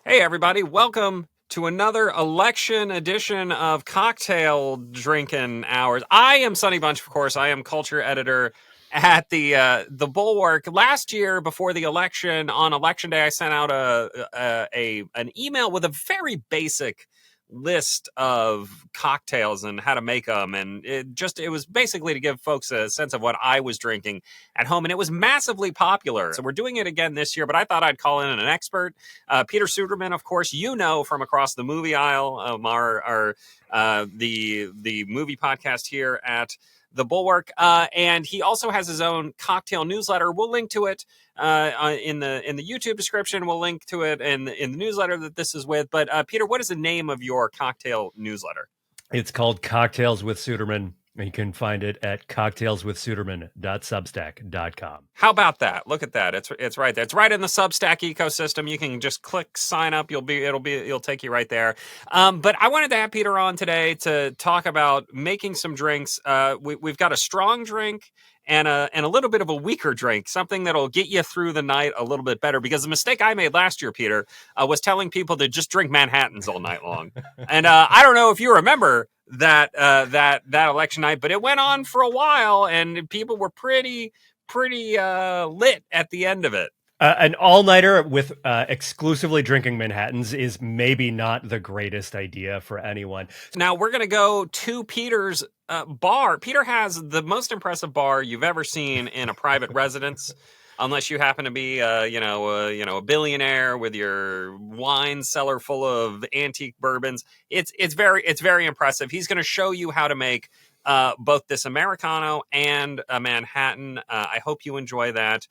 Hey, everybody. Welcome to another election edition of Cocktail Drinking Hours. I am Sonny Bunch, of course. I am culture editor at the Bulwark. Last year, before the election, on Election Day, I sent out an email with a very basic list of cocktails and how to make them, and it was basically to give folks a sense of what I was drinking at home, and it was massively popular. So we're doing it again this year, but I thought I'd call in an expert. Peter Suderman, of course, from across the movie aisle, the movie podcast here at the Bulwark, and he also has his own cocktail newsletter. We'll link to it in the YouTube description. We'll link to it in the newsletter that this is with. But Peter, what is the name of your cocktail newsletter? It's called Cocktails with Suderman. You can find it at cocktailswithsuderman.substack.com. How about that? Look at that. It's right there. It's right in the Substack ecosystem. You can just click sign up. It'll take you right there. But I wanted to have Peter on today to talk about making some drinks. We've got a strong drink and a little bit of a weaker drink, something that'll get you through the night a little bit better. Because the mistake I made last year, Peter, was telling people to just drink Manhattans all night long. And I don't know if you remember that election night, but it went on for a while, and people were pretty lit at the end of it. An all-nighter with exclusively drinking Manhattans is maybe not the greatest idea for anyone. Now we're going to go to Peter's bar. Peter has the most impressive bar you've ever seen in a private residence. Unless you happen to be, a billionaire with your wine cellar full of antique bourbons, it's very impressive. He's going to show you how to make both this Americano and a Manhattan. I hope you enjoy that.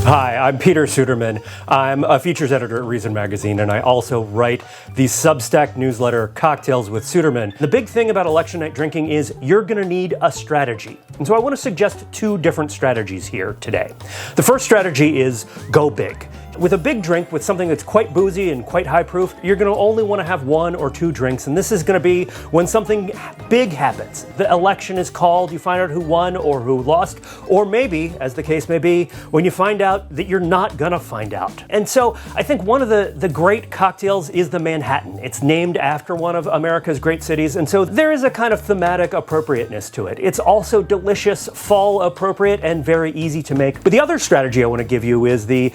Hi, I'm Peter Suderman. I'm a features editor at Reason Magazine, and I also write the Substack newsletter Cocktails with Suderman. The big thing about election night drinking is you're going to need a strategy. And so I want to suggest two different strategies here today. The first strategy is go big. With a big drink, with something that's quite boozy and quite high proof, you're going to only want to have one or two drinks, and this is going to be when something big happens. The election is called, you find out who won or who lost, or maybe, as the case may be, when you find out that you're not going to find out. And so I think one of the great cocktails is the Manhattan. It's named after one of America's great cities, and so there is a kind of thematic appropriateness to it. It's also delicious, fall appropriate, and very easy to make. But the other strategy I want to give you is the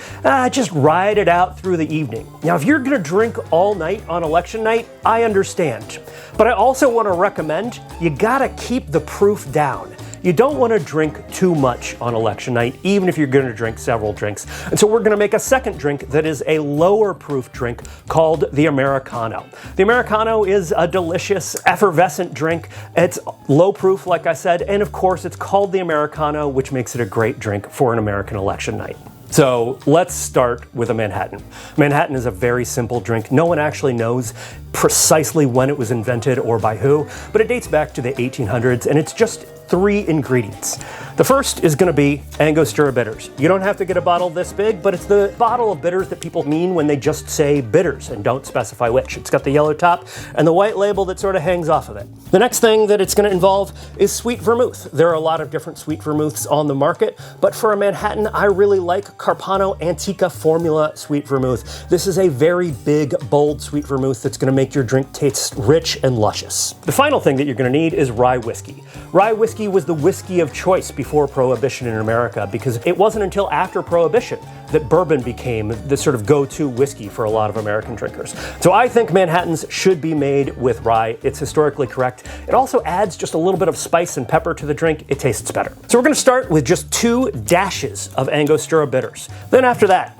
just ride it out through the evening. Now, if you're going to drink all night on election night, I understand. But I also want to recommend you got to keep the proof down. You don't want to drink too much on election night, even if you're going to drink several drinks. And so we're going to make a second drink that is a lower proof drink called the Americano. The Americano is a delicious, effervescent drink. It's low proof, like I said, and of course it's called the Americano, which makes it a great drink for an American election night. So let's start with a Manhattan. Manhattan is a very simple drink. No one actually knows precisely when it was invented or by who, but it dates back to the 1800s, and it's just 3 ingredients. The first is going to be Angostura bitters. You don't have to get a bottle this big, but it's the bottle of bitters that people mean when they just say bitters and don't specify which. It's got the yellow top and the white label that sort of hangs off of it. The next thing that it's going to involve is sweet vermouth. There are a lot of different sweet vermouths on the market, but for a Manhattan, I really like Carpano Antica Formula Sweet Vermouth. This is a very big, bold sweet vermouth that's going to make your drink taste rich and luscious. The final thing that you're going to need is rye whiskey. Rye whiskey was the whiskey of choice before Prohibition in America, because it wasn't until after Prohibition that bourbon became the sort of go-to whiskey for a lot of American drinkers. So I think Manhattans should be made with rye. It's historically correct. It also adds just a little bit of spice and pepper to the drink. It tastes better. So we're going to start with just 2 dashes of Angostura bitters. Then after that,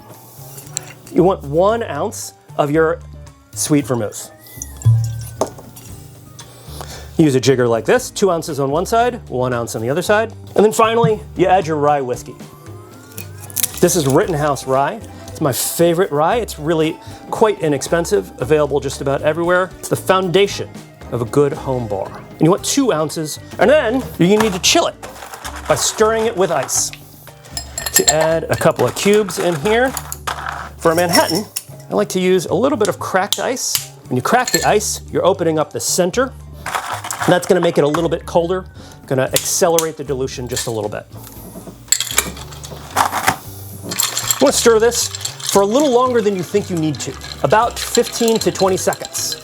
you want 1 ounce of your sweet vermouth. Use a jigger like this, 2 ounces on one side, 1 ounce on the other side. And then finally, you add your rye whiskey. This is Rittenhouse rye. It's my favorite rye. It's really quite inexpensive, available just about everywhere. It's the foundation of a good home bar. And you want 2 ounces, and then you need to chill it by stirring it with ice. To add a couple of cubes in here. For a Manhattan, I like to use a little bit of cracked ice. When you crack the ice, you're opening up the center. And that's going to make it a little bit colder. Gonna accelerate the dilution just a little bit. You want to stir this for a little longer than you think you need to, about 15 to 20 seconds.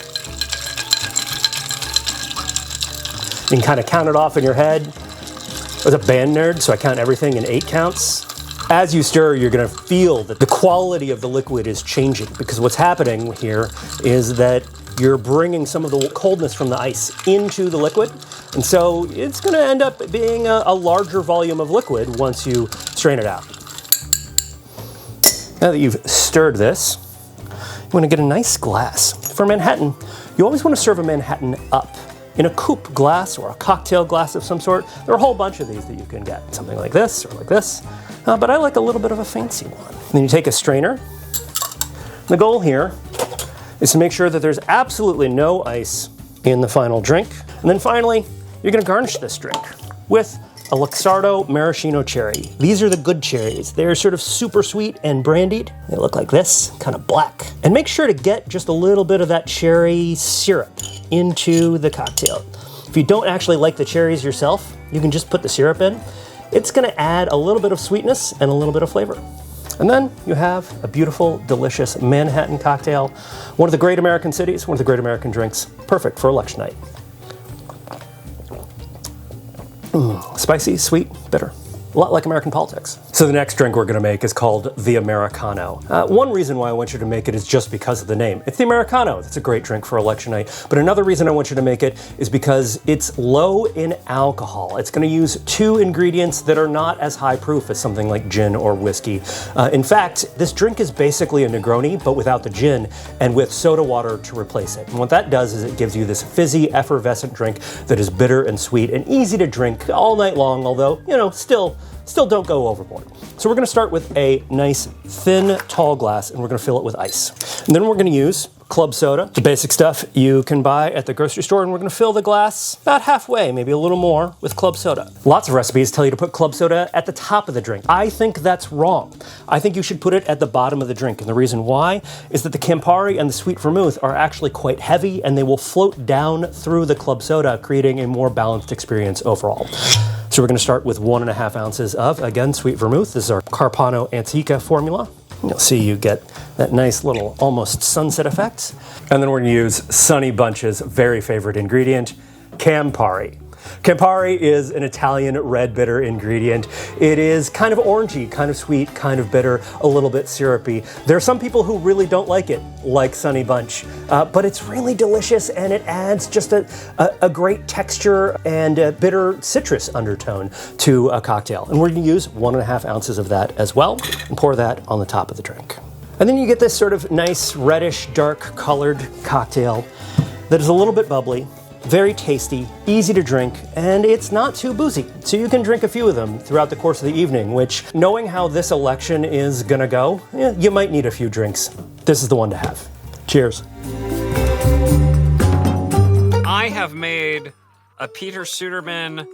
You can kind of count it off in your head. I was a band nerd, so I count everything in 8 counts. As you stir, you're gonna feel that the quality of the liquid is changing, because what's happening here is that you're bringing some of the coldness from the ice into the liquid, and so it's gonna end up being a larger volume of liquid once you strain it out. Now that you've stirred this, you wanna get a nice glass. For Manhattan, you always wanna serve a Manhattan up in a coupe glass or a cocktail glass of some sort. There are a whole bunch of these that you can get, something like this or like this. But I like a little bit of a fancy one. Then you take a strainer. The goal here is to make sure that there's absolutely no ice in the final drink. And then finally, you're gonna garnish this drink with a Luxardo maraschino cherry. These are the good cherries. They're sort of super sweet and brandied. They look like this, kind of black. And make sure to get just a little bit of that cherry syrup into the cocktail. If you don't actually like the cherries yourself, you can just put the syrup in. It's gonna add a little bit of sweetness and a little bit of flavor. And then you have a beautiful, delicious Manhattan cocktail. One of the great American cities, one of the great American drinks, perfect for election night. Spicy, sweet, bitter. A lot like American politics. So the next drink we're gonna make is called the Americano. One reason why I want you to make it is just because of the name. It's the Americano. It's a great drink for election night. But another reason I want you to make it is because it's low in alcohol. It's gonna use 2 ingredients that are not as high proof as something like gin or whiskey. In fact, this drink is basically a Negroni, but without the gin and with soda water to replace it. And what that does is it gives you this fizzy, effervescent drink that is bitter and sweet and easy to drink all night long, although, you know, still don't go overboard. So we're gonna start with a nice thin tall glass and we're gonna fill it with ice. And then we're gonna use club soda, the basic stuff you can buy at the grocery store, and we're gonna fill the glass about halfway, maybe a little more, with club soda. Lots of recipes tell you to put club soda at the top of the drink. I think that's wrong. I think you should put it at the bottom of the drink, and the reason why is that the Campari and the sweet vermouth are actually quite heavy and they will float down through the club soda, creating a more balanced experience overall. So we're gonna start with 1.5 ounces of, again, sweet vermouth. This is our Carpano Antica formula. You'll see you get that nice little almost sunset effect. And then we're gonna use Sonny Bunch's very favorite ingredient, Campari. Campari is an Italian red bitter ingredient. It is kind of orangey, kind of sweet, kind of bitter, a little bit syrupy. There are some people who really don't like it, like Sonny Bunch, but it's really delicious and it adds just a great texture and a bitter citrus undertone to a cocktail. And we're gonna use 1.5 ounces of that as well and pour that on the top of the drink. And then you get this sort of nice reddish, dark colored cocktail that is a little bit bubbly, very tasty, easy to drink, and it's not too boozy. So you can drink a few of them throughout the course of the evening, which, knowing how this election is gonna go, you might need a few drinks. This is the one to have. Cheers. I have made a Peter Suderman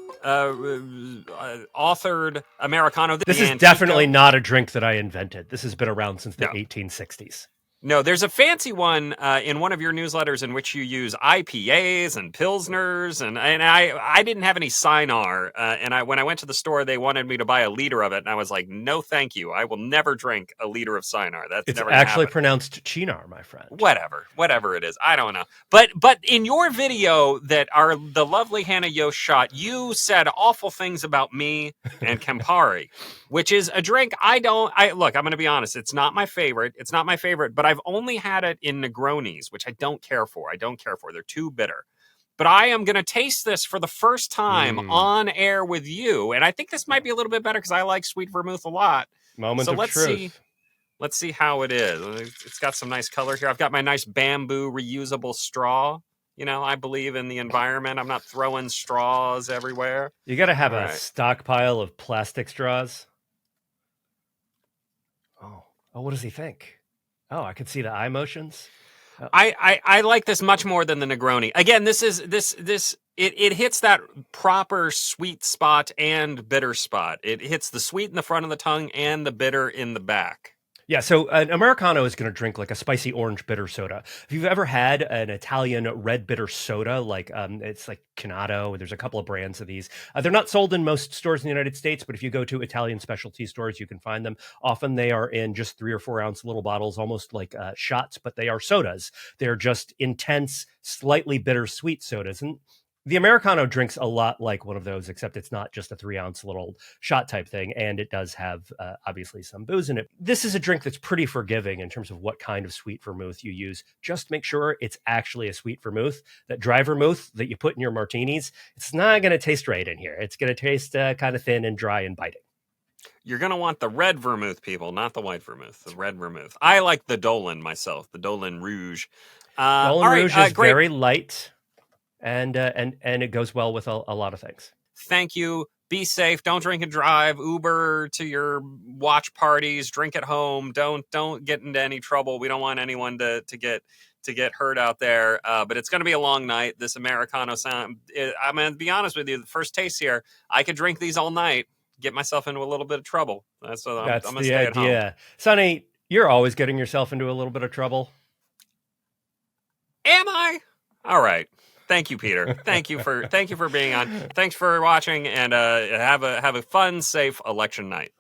authored Americano. This is definitely not a drink that I invented. This has been around since the 1860s. No, there's a fancy one in one of your newsletters in which you use IPAs and Pilsners, and I didn't have any Cynar, and when I went to the store, they wanted me to buy a liter of it, and I was like, no, thank you. I will never drink a liter of Cynar. It's never actually pronounced Chinar, my friend. Whatever it is, I don't know. But in your video that the lovely Hannah Yost shot, you said awful things about me and Campari, which is a drink look, I'm going to be honest, it's not my favorite. But I've only had it in Negronis, which I don't care for. They're too bitter. But I am going to taste this for the first time on air with you. And I think this might be a little bit better because I like sweet vermouth a lot. Moment of truth. Let's see how it is. It's got some nice color here. I've got my nice bamboo reusable straw. You know, I believe in the environment. I'm not throwing straws everywhere. You got to have a stockpile of plastic straws. Oh, what does he think? Oh, I can see the eye motions. Oh. I like this much more than the Negroni. Again, it hits that proper sweet spot and bitter spot. It hits the sweet in the front of the tongue and the bitter in the back. Yeah, so an Americano is going to drink like a spicy orange bitter soda. If you've ever had an Italian red bitter soda, like it's like Canato, there's a couple of brands of these. They're not sold in most stores in the United States, but if you go to Italian specialty stores, you can find them. Often they are in just 3 or 4 ounce little bottles, almost like shots, but they are sodas. They're just intense, slightly bittersweet sodas. And the Americano drinks a lot like one of those, except it's not just a 3 ounce little shot type thing, and it does have obviously some booze in it. This is a drink that's pretty forgiving in terms of what kind of sweet vermouth you use. Just make sure it's actually a sweet vermouth. That dry vermouth that you put in your martinis, it's not going to taste right in here. It's going to taste kind of thin and dry and biting. You're going to want the red vermouth, people, not the white vermouth. The red vermouth. I like the Dolan myself, the Dolan Rouge. Dolan Rouge is great. very light, and it goes well with a lot of things. Thank you. Be safe. Don't drink and drive. Uber to your watch parties. Drink at home. Don't get into any trouble. We don't want anyone to get hurt out there. But it's going to be a long night. This Americano sound. I'm going to be honest with you. The first taste here, I could drink these all night. Get myself into a little bit of trouble. That's I'm going to stay at home. Sonny, you're always getting yourself into a little bit of trouble. Am I? All right. Thank you, Peter. Thank you for being on. Thanks for watching, and have a fun, safe election night.